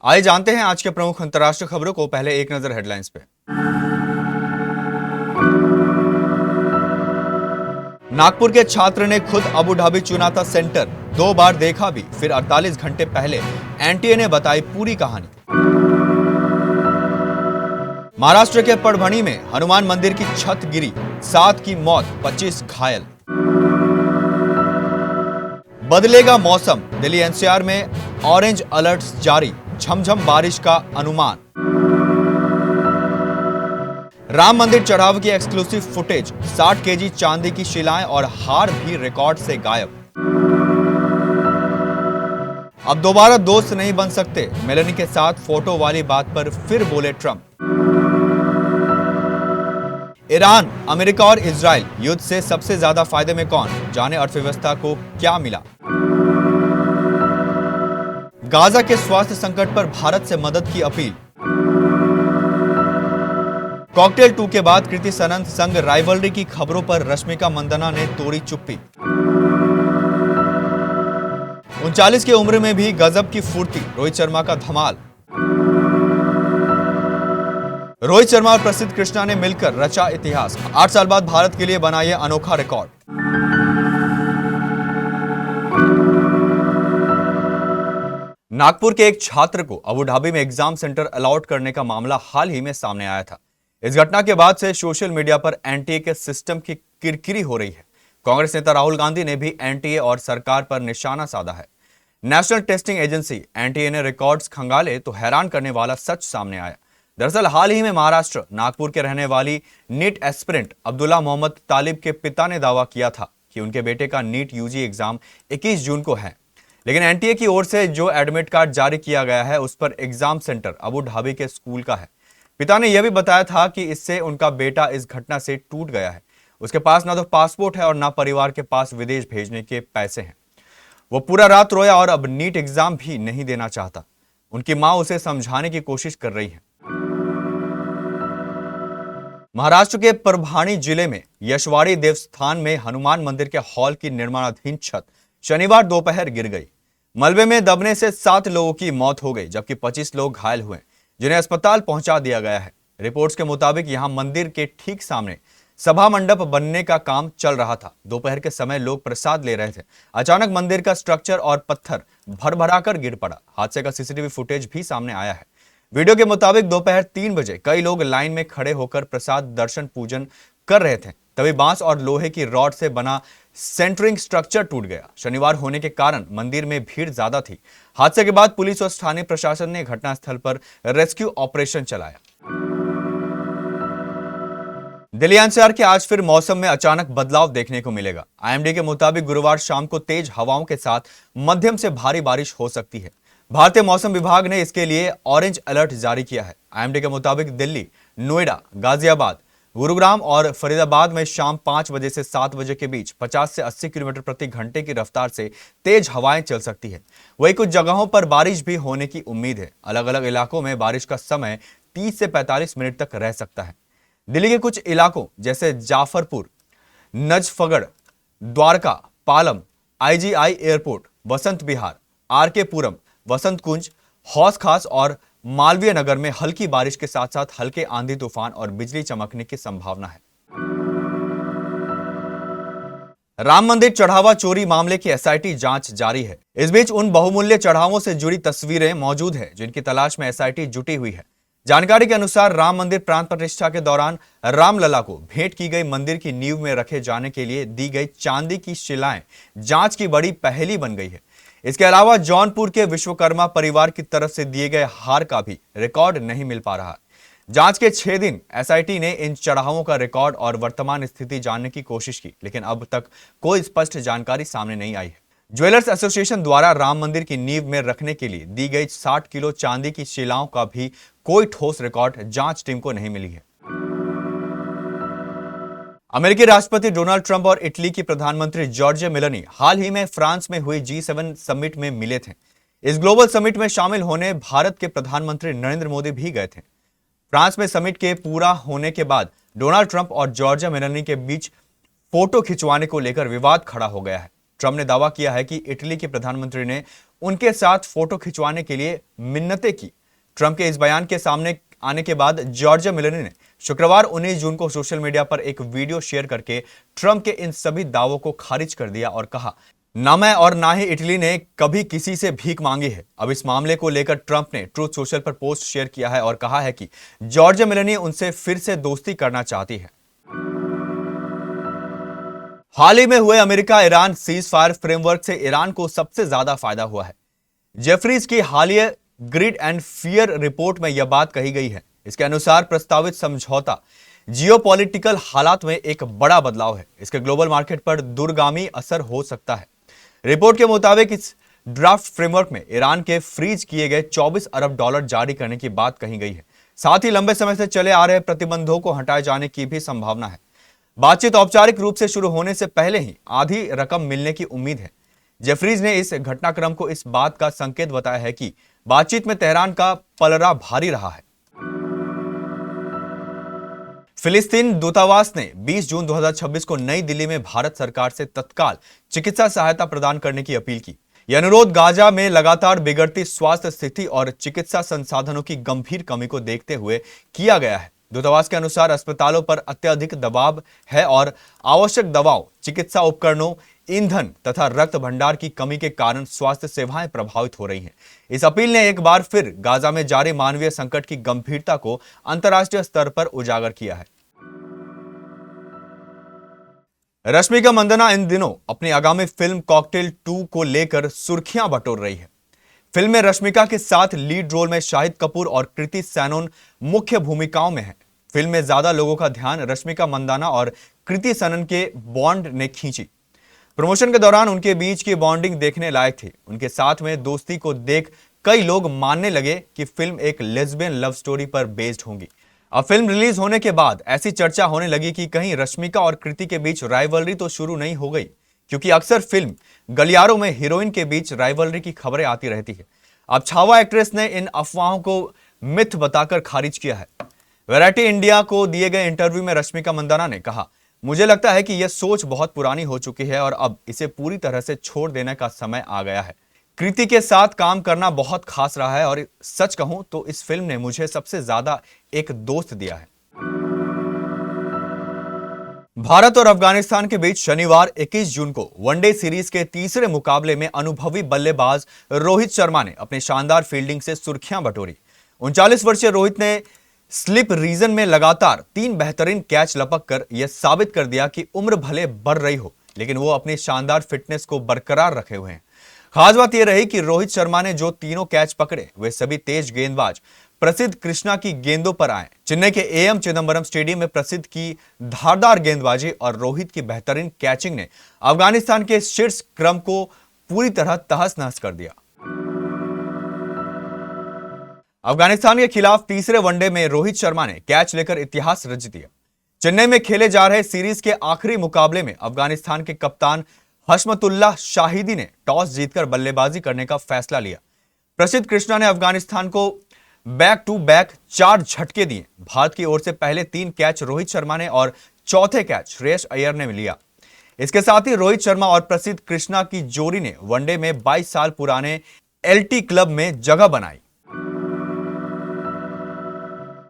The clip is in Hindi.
आइए जानते हैं आज के प्रमुख अंतर्राष्ट्रीय खबरों को। पहले एक नजर हेडलाइंस पे। नागपुर के छात्र ने खुद अबू धाबी चुना था सेंटर, 2 बार देखा भी, फिर 48 घंटे पहले एनटीए ने बताई पूरी कहानी। महाराष्ट्र के परभणी में हनुमान मंदिर की छत गिरी, 7 की मौत, 25 घायल। बदलेगा मौसम, दिल्ली एनसीआर में ऑरेंज अलर्ट जारी, झमझम बारिश का अनुमान। राम मंदिर चढ़ाव की एक्सक्लूसिव फुटेज, 60 केजी चांदी की शिलाएं और हार भी रिकॉर्ड से गायब। अब दोबारा दोस्त नहीं बन सकते, मेलेनी के साथ फोटो वाली बात पर फिर बोले ट्रंप। ईरान, अमेरिका और इजराइल, युद्ध से सबसे ज्यादा फायदे में कौन, जाने अर्थव्यवस्था को क्या मिला। गाजा के स्वास्थ्य संकट पर भारत से मदद की अपील। कॉकटेल 2 के बाद कृति सनन संग राइवलरी की खबरों पर रश्मिका मंदाना ने तोड़ी चुप्पी। 39 की उम्र में भी गजब की फुर्ती, रोहित शर्मा का धमाल। रोहित शर्मा और प्रसिद्ध कृष्णा ने मिलकर रचा इतिहास, 8 साल बाद भारत के लिए बना यह अनोखा रिकॉर्ड। नागपुर के एक छात्र को अबू धाबी में एग्जाम सेंटर अलॉट करने का मामला हाल ही में सामने आया था। इस घटना के बाद से सोशल मीडिया पर एनटीए के सिस्टम की किरकिरी हो रही है। कांग्रेस नेता राहुल गांधी ने भी एनटीए और सरकार पर निशाना साधा है। नेशनल टेस्टिंग एजेंसी एनटीए ने रिकॉर्ड्स खंगाले तो हैरान करने वाला सच सामने आया। दरअसल हाल ही में महाराष्ट्र नागपुर के रहने वाली नीट एस्पिरेंट अब्दुल्ला मोहम्मद तालिब के पिता ने दावा किया था कि उनके बेटे का नीट यूजी एग्जाम 21 जून को है, लेकिन एनटीए की ओर से जो एडमिट कार्ड जारी किया गया है उस पर एग्जाम सेंटर अबू धाबी के स्कूल का है। पिता ने यह भी बताया था कि इससे उनका बेटा इस घटना से टूट गया है। उसके पास ना तो पासपोर्ट है और ना परिवार के पास विदेश भेजने के पैसे हैं। वो पूरा रात रोया और अब नीट एग्जाम भी नहीं देना चाहता। उनकी मां उसे समझाने की कोशिश कर रही है। महाराष्ट्र के परभणी जिले में यशवाड़ी देवस्थान में हनुमान मंदिर के हॉल की निर्माणाधीन छत शनिवार दोपहर गिर गई। मलबे में दबने से 7 लोगों की मौत हो गई, जबकि 25 लोग घायल हुए, जिन्हें अस्पताल पहुंचा दिया गया है। रिपोर्ट्स के मुताबिक यहां मंदिर के ठीक सामने सभा मंडप बनने का काम चल रहा था। दोपहर के समय लोग प्रसाद ले रहे थे। अचानक मंदिर का स्ट्रक्चर और पत्थर भरभराकर गिर पड़ा। हादसे का सीसीटीवी फुटेज भी सामने आया है। वीडियो के मुताबिक दोपहर 3 बजे कई लोग लाइन में खड़े होकर प्रसाद दर्शन पूजन कर रहे थे, तभी बांस और लोहे की रॉड से बना सेंटरिंग स्ट्रक्चर टूट गया। शनिवार होने के कारण मंदिर में भीड़ ज्यादा थी। हादसे के बाद पुलिस और स्थानीय प्रशासन ने घटनास्थल पर रेस्क्यू ऑपरेशन चलाया। दिल्ली एनसीआर के आज फिर मौसम में अचानक बदलाव देखने को मिलेगा। आईएमडी के मुताबिक गुरुवार शाम को तेज हवाओं के साथ मध्यम से भारी बारिश हो सकती है। भारतीय मौसम विभाग ने इसके लिए ऑरेंज अलर्ट जारी किया है। आईएमडी के मुताबिक दिल्ली, नोएडा, गाजियाबाद, गुरुग्राम और फरीदाबाद में शाम 5 बजे से 7 बजे के बीच 50 से 80 किलोमीटर प्रति घंटे की रफ्तार से तेज हवाएं चल सकती है। वहीं कुछ जगहों पर बारिश भी होने की उम्मीद है। अलग अलग इलाकों में बारिश का समय 30 से 45 मिनट तक रह सकता है। दिल्ली के कुछ इलाकों जैसे Jafarpur, Najafgarh, Dwarka, Palam, IGI airport, Vasant Vihar, R K पुरम, वसंत कुंज, हौस खास और मालवीय नगर में हल्की बारिश के साथ साथ हल्के आंधी तूफान और बिजली चमकने की संभावना है। राम मंदिर चढ़ावा चोरी मामले की एसआईटी जांच जारी है। इस बीच उन बहुमूल्य चढ़ावों से जुड़ी तस्वीरें मौजूद हैं जिनकी तलाश में एसआईटी जुटी हुई है। जानकारी के अनुसार राम मंदिर प्राण प्रतिष्ठा के दौरान रामलला को भेंट की गई मंदिर की नींव में रखे जाने के लिए दी गई चांदी की शिलाएं जांच की बड़ी पहेली बन गई है। इसके अलावा जौनपुर के विश्वकर्मा परिवार की तरफ से दिए गए हार का भी रिकॉर्ड नहीं मिल पा रहा। जांच के 6 दिन एसआईटी ने इन चढ़ावों का रिकॉर्ड और वर्तमान स्थिति जानने की कोशिश की, लेकिन अब तक कोई स्पष्ट जानकारी सामने नहीं आई है। ज्वेलर्स एसोसिएशन द्वारा राम मंदिर की नींव में रखने के लिए दी गई 60 किलो चांदी की शिलाओं का भी कोई ठोस रिकॉर्ड जांच टीम को नहीं मिली है। अमेरिकी राष्ट्रपति डोनाल्ड ट्रंप और इटली की प्रधानमंत्री जॉर्जिया मेलोनी हाल ही में फ्रांस में हुई G7 समिट में मिले थे। इस ग्लोबल समिट में शामिल होने भारत के प्रधानमंत्री नरेंद्र मोदी भी गए थे। फ्रांस में समिट के पूरा होने के बाद डोनाल्ड ट्रंप और जॉर्जिया मेलोनी के बीच फोटो खिंचवाने को लेकर विवाद खड़ा हो गया है। ट्रंप ने दावा किया है कि इटली के प्रधानमंत्री ने उनके साथ फोटो खिंचवाने के लिए मिन्नतें की। ट्रंप के इस बयान के सामने आने के बाद जॉर्जिया मेलोनी ने शुक्रवार 19 जून को सोशल मीडिया पर एक वीडियो शेयर करके ट्रंप के इन सभी दावों को खारिज कर दिया और कहा, ना मैं और ना ही इटली ने कभी किसी से भीख मांगी है। अब इस मामले को लेकर ट्रंप ने ट्रूथ सोशल पर पोस्ट शेयर किया है और कहा है कि जॉर्जिया मेलोनी उनसे फिर से दोस्ती करना चाहती है। हाल ही में हुए America Iran cease fire framework से ईरान को सबसे ज्यादा फायदा हुआ है। जेफरीज की हालिया ग्रिड एंड फियर रिपोर्ट में यह बात कही गई है। इसके अनुसार प्रस्तावित समझौता जियोपॉलिटिकल हालात में एक बड़ा बदलाव है। इसके ग्लोबल मार्केट पर दूरगामी असर हो सकता है। रिपोर्ट के मुताबिक इस ड्राफ्ट फ्रेमवर्क में ईरान के फ्रीज किए गए 24 अरब डॉलर जारी करने की बात कही गई है। साथ ही लंबे समय से चले आ रहे प्रतिबंधों को हटाए जाने की भी संभावना है। बातचीत औपचारिक रूप से शुरू होने से पहले ही आधी रकम मिलने की उम्मीद है। जेफरीज ने इस घटनाक्रम को इस बात का संकेत बताया है कि बातचीत में तेहरान का पलड़ा भारी रहा है। फिलिस्तीन दूतावास ने 20 जून 2026 को नई दिल्ली में भारत सरकार से तत्काल चिकित्सा सहायता प्रदान करने की अपील की। यह अनुरोध गाजा में लगातार बिगड़ती स्वास्थ्य स्थिति और चिकित्सा संसाधनों की गंभीर कमी को देखते हुए किया गया है। दूतावास के अनुसार अस्पतालों पर अत्यधिक दबाव है और आवश्यक दवाओं, चिकित्सा उपकरणों, ईंधन तथा रक्त भंडार की कमी के कारण स्वास्थ्य सेवाएं प्रभावित हो रही हैं। इस अपील ने एक बार फिर गाजा में जारी मानवीय संकट की गंभीरता को अंतर्राष्ट्रीय स्तर पर उजागर किया है। रश्मिका मंदाना इन दिनों अपनी आगामी फिल्म कॉकटेल 2 को लेकर सुर्खियां बटोर रही है। फिल्म में रश्मिका के साथ लीड रोल में शाहिद कपूर और कृति सैनन मुख्य भूमिकाओं में हैं। फिल्म में ज्यादा लोगों का ध्यान रश्मिका मंदाना और कृति सैनन के बॉन्ड ने खींची। प्रमोशन के दौरान उनके बीच की बॉन्डिंग देखने लायक थी। उनके साथ में दोस्ती को देख कई लोग मानने लगे कि फिल्म एक लेस्बियन लव स्टोरी पर बेस्ड होगी। अब फिल्म रिलीज होने के बाद ऐसी चर्चा होने लगी कि कहीं रश्मिका और कृति के बीच राइवलरी तो शुरू नहीं हो गई, क्योंकि अक्सर फिल्म गलियारों में हीरोइन के बीच राइवलरी की खबरें आती रहती है। अब छावा एक्ट्रेस ने इन अफवाहों को मिथ बताकर खारिज किया है। वैरायटी इंडिया को दिए गए इंटरव्यू में रश्मिका मंदाना ने कहा, मुझे लगता है कि यह सोच बहुत पुरानी हो चुकी है और अब इसे पूरी तरह से छोड़ देने का समय आ गया है। कृति के साथ काम करना बहुत खास रहा है और सच कहूं तो इस फिल्म ने मुझे सबसे ज्यादा एक दोस्त दिया है। भारत और अफगानिस्तान के बीच शनिवार 21 जून को वनडे सीरीज के तीसरे मुकाबले में अनुभवी बल्लेबाज रोहित शर्मा ने अपनी शानदार फील्डिंग से सुर्खियां बटोरी। 39 वर्षीय रोहित ने स्लिप रीजन में लगातार 3 बेहतरीन कैच लपक कर यह साबित कर दिया कि उम्र भले बढ़ रही हो, लेकिन वो अपनी शानदार फिटनेस को बरकरार रखे हुए हैं। खास बात यह रही कि रोहित शर्मा ने जो तीनों कैच पकड़े वे सभी तेज गेंदबाज प्रसिद्ध कृष्णा की गेंदों पर आए। चेन्नई के एम चिदंबरम स्टेडियम में प्रसिद्ध की धारदार गेंदबाजी और रोहित की बेहतरीन कैचिंग ने अफगानिस्तान के शीर्ष क्रम को पूरी तरह तहस नहस कर दिया। अफगानिस्तान के खिलाफ तीसरे वनडे में रोहित शर्मा ने कैच लेकर इतिहास रच दिया। चेन्नई में खेले जा रहे सीरीज के आखिरी मुकाबले में अफगानिस्तान के कप्तान हशमतुल्लाह शाहिदी ने टॉस जीतकर बल्लेबाजी करने का फैसला लिया। प्रसिद्ध कृष्णा ने अफगानिस्तान को बैक टू बैक 4 झटके दिए। भारत की ओर से पहले 3 कैच रोहित शर्मा ने और चौथे कैच श्रेयस अय्यर ने लिया। इसके साथ ही रोहित शर्मा और प्रसिद्ध कृष्णा की जोड़ी ने वनडे में 22 साल पुराने एलटी क्लब में जगह बनाई।